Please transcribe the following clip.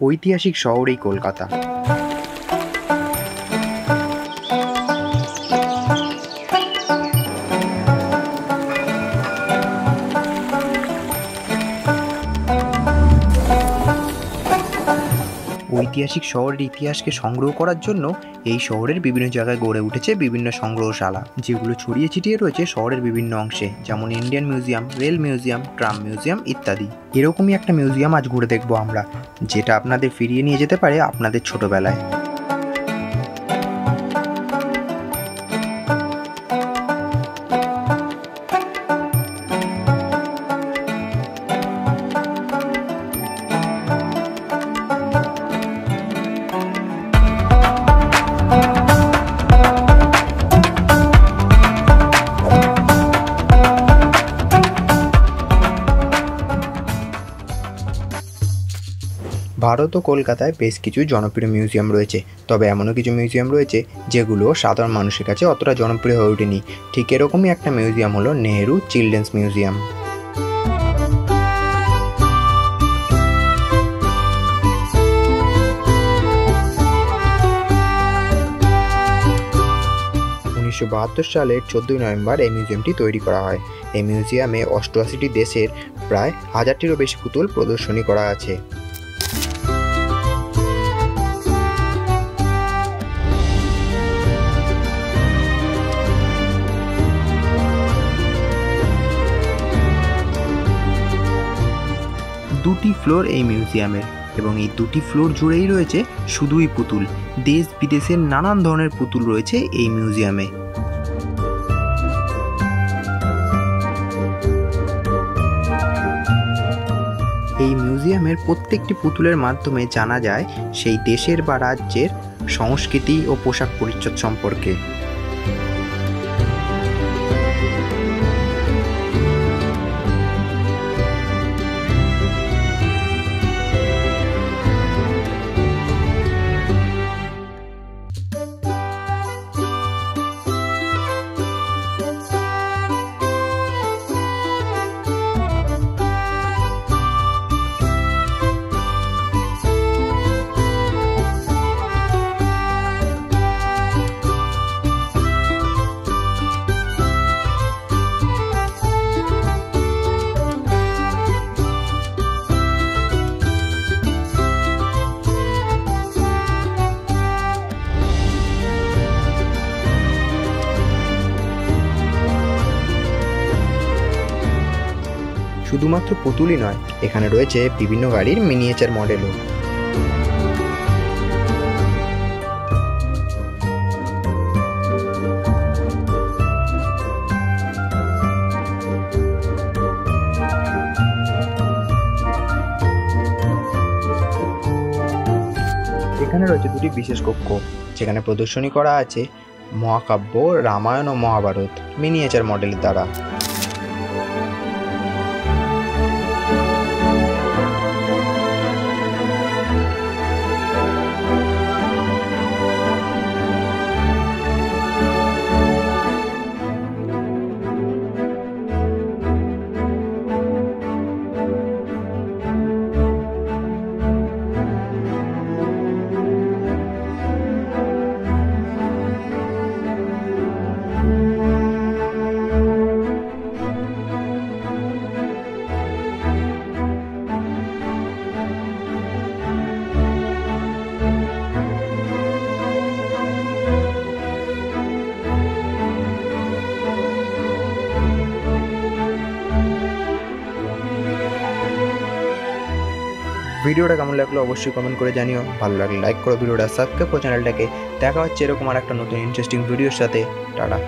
ঐতিহাসিক শহর এই কলকাতা। ঐতিহাসিক শহরের ইতিহাসকে সংগ্রহ করার জন্য এই শহরের বিভিন্ন জায়গায় গড়ে উঠেছে বিভিন্ন সংগ্রহশালা, যেগুলো ছড়িয়ে ছিটিয়ে রয়েছে শহরের বিভিন্ন অংশে, যেমন Indian museum, rail museum, tram museum ইত্যাদি। এরকমই একটা মিউজিয়াম আজ ঘুরে দেখবো আমরা, যেটা আপনাদের ফিরিয়ে নিয়ে যেতে পারে আপনাদের ছোটবেলায়। ভারত ও কলকাতায় বেশ কিছু জনপ্রিয় মিউজিয়াম রয়েছে, তবে এমনও কিছু মিউজিয়াম রয়েছে যেগুলো সাধারণ মানুষের কাছে অতটা জনপ্রিয় হয়ে ওঠেনি। ঠিক এরকমই একটা মিউজিয়াম হলো নেহেরু চিলড্রেন্স মিউজিয়াম। সালের 14 নভেম্বর এই মিউজিয়ামটি তৈরি করা হয়। এই মিউজিয়ামে 88টি দেশের প্রায় 1000টিরও বেশি পুতুল প্রদর্শনী করা আছে। দুটি ফ্লোর এই মিউজিয়ামের, এবং এই দুটি ফ্লোর জুড়েই রয়েছে শুধুই পুতুল। দেশ বিদেশের নানান ধরনের পুতুল রয়েছে এই মিউজিয়ামে। এই মিউজিয়ামের প্রত্যেকটি পুতুলের মাধ্যমে জানা যায় সেই দেশের বা রাজ্যের সংস্কৃতি ও পোশাক পরিচ্ছদ সম্পর্কে। শুধুমাত্র পুতুলই নয়, এখানে রয়েছে বিভিন্ন গাড়ির মিনিয়েচার মডেলও। এখানে রয়েছে দুটি বিশেষ কক্ষ, যেখানে প্রদর্শনী করা আছে মহাকাব্য রামায়ণ ও মহাভারত মিনিয়েচার মডেলের দ্বারা। ভিডিওটা কেমন লাগলো অবশ্যই কমেন্ট করে জানিও। ভালো লাগলে লাইক করো, ভিডিওটা সাবস্ক্রাইব করো চ্যানেলটাকে। দেখা হচ্ছে এরকম আর একটা নতুন ইন্টারেস্টিং ভিডিওর সাথে। টাটা।